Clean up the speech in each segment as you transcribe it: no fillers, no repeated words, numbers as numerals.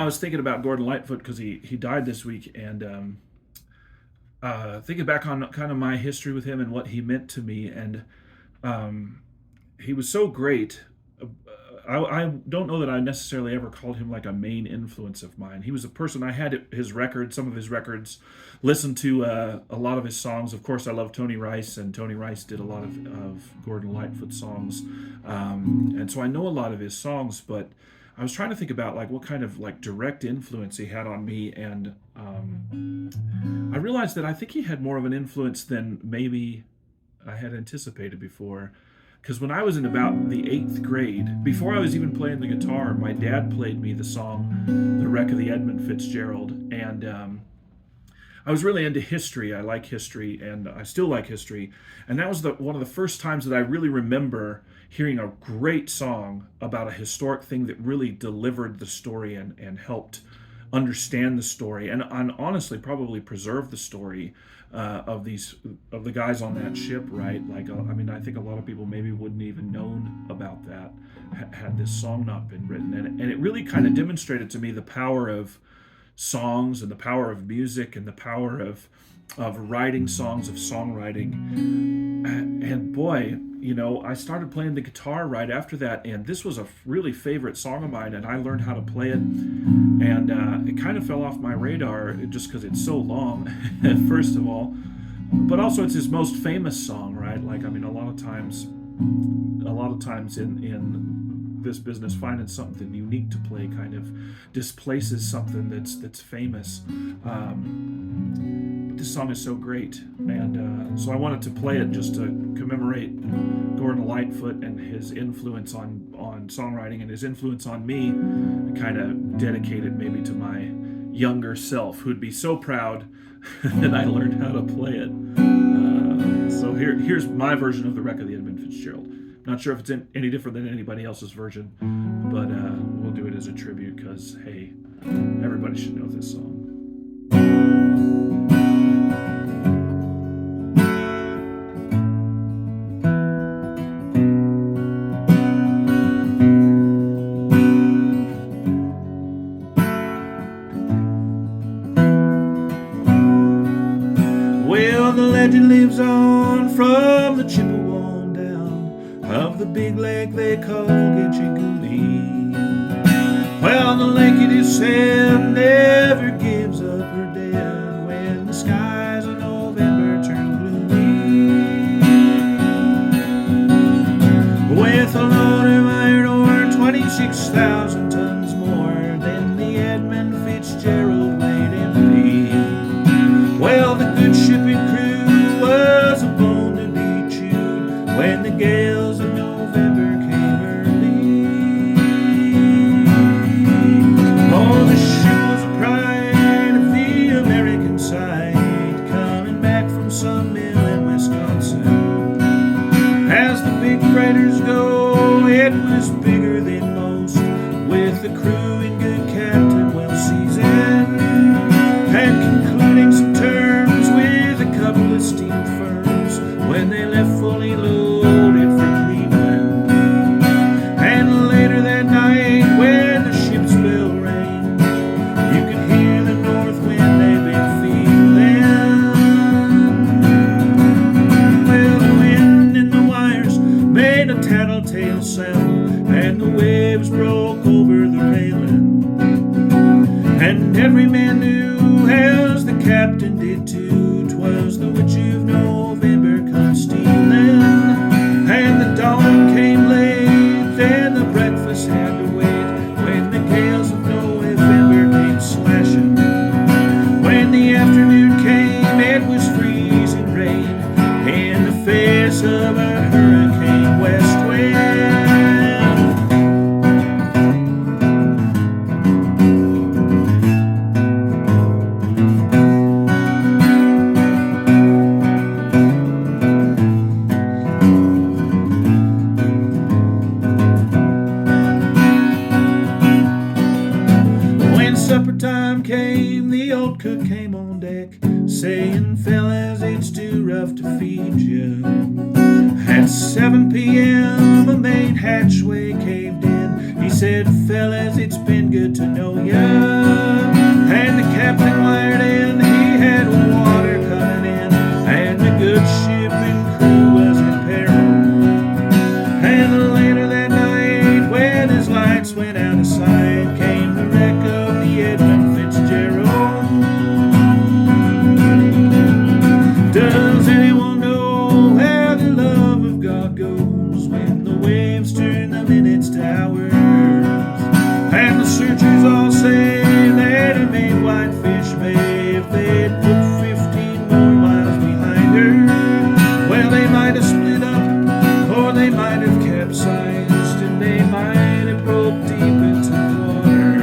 was thinking about Gordon Lightfoot because he died this week, and thinking back on kind of my history with him and what he meant to me, and um, he was so great. I don't know that I necessarily ever called him like a main influence of mine. He was a person I had his records, some of his records, listened to a lot of his songs. Of course, I love Tony Rice, and Tony Rice did a lot of Gordon Lightfoot songs, and so I know a lot of his songs. But I was trying to think about like what kind of like direct influence he had on me, and I realized that I think he had more of an influence than maybe I had anticipated before. Because when I was in about the eighth grade, before I was even playing the guitar, my dad played me the song "The Wreck of the Edmund Fitzgerald," and I was really into history. I like history, and I still like history. And that was one of the first times that I really remember hearing a great song about a historic thing that really delivered the story and helped understand the story and honestly probably preserve the story of the guys on that ship, right? Like, I mean, I think a lot of people maybe wouldn't even known about that had this song not been written, and it really kind of demonstrated to me the power of songs and the power of music and the power of writing songs, of songwriting. And boy, I started playing the guitar right after that, and this was a really favorite song of mine, and I learned how to play it, and it kind of fell off my radar just because it's so long, first of all, but also it's his most famous song, right? Like, I mean, a lot of times in this business, finding something unique to play kind of displaces something that's famous. But this song is so great, and so I wanted to play it just to commemorate Gordon Lightfoot and his influence on songwriting and his influence on me, and kind of dedicate it maybe to my younger self, who'd be so proud that I learned how to play it. So here's my version of the Wreck of the Edmund Fitzgerald. Not sure if it's any different than anybody else's version, but we'll do it as a tribute because, hey, everybody should know this song. Well, the legend lives on from the Chippewa down of the big lake they call Gitche Gumee. Well, the lake it is said never gives up her dead when the skies of November turn gloomy. With a load of iron ore, 26,000 tons more than the Edmund Fitzgerald laid empty. Well, the good shipping crew was a bone to be chewed when the gales of November came early. Oh, the ship was a pride of the American side, coming back from some mill in Wisconsin. As the big freighters go, it was bigger than most, with the crew in good captain, well seasoned, and concluding some terms with a couple of steel firms when they left fully loaded for Cleveland. And later that night, when the ship's bell rang, you could hear the north wind they've been feeling. Well, the wind in the wires made a tattletale sound, and the waves broke over the railing. And every man knew, as the captain did too, 'twas the witch of November come stealing. And the dawn came late, then the breakfast had to wait, when the gales of November came slashing. When the afternoon came, it was freezing rain in the face of a hurricane west wind. Supper time came, the old cook came on deck, saying, "Fellas, it's too rough to feed you." At 7 p.m. a main hatchway caved in. He said, fellas, it's been good to know ya. And the captain wired in, he had water coming in, and the good ship and crew was in peril. And later that night, when his lights went out of sight, came the wreck of the Edmund Fitzgerald. Does anyone know how the love of God goes when the waves turn the minutes to hours? And the searchers all say that he made Whitefish Bay if they'd put 15 more miles behind her. Well, they might have split up, or they might have capsized, and they might have broke deep into the water.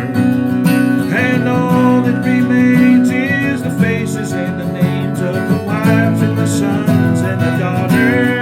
And all that remains is the faces and the names of the wives and the sons and the daughters.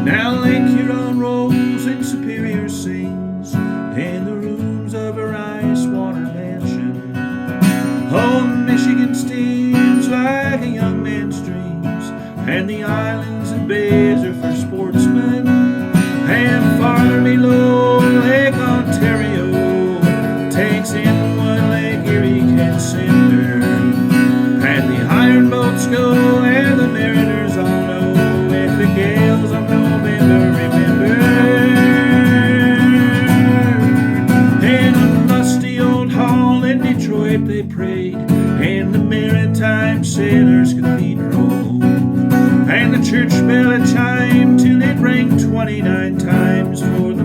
Now Lake Huron rolls and Superior sings in the rooms of her ice water mansion. Oh, Michigan steams like a young man's dreams, and the islands and bays are for sportsmen. And far below, Lake Ontario takes in what Lake Erie can send her. And the iron boats go, and the mariners all know if the gales of November remember. In a musty old hall in Detroit they prayed, in the Maritime Sailors Cathedral. And the church bell had chimed till it rang 29 times for the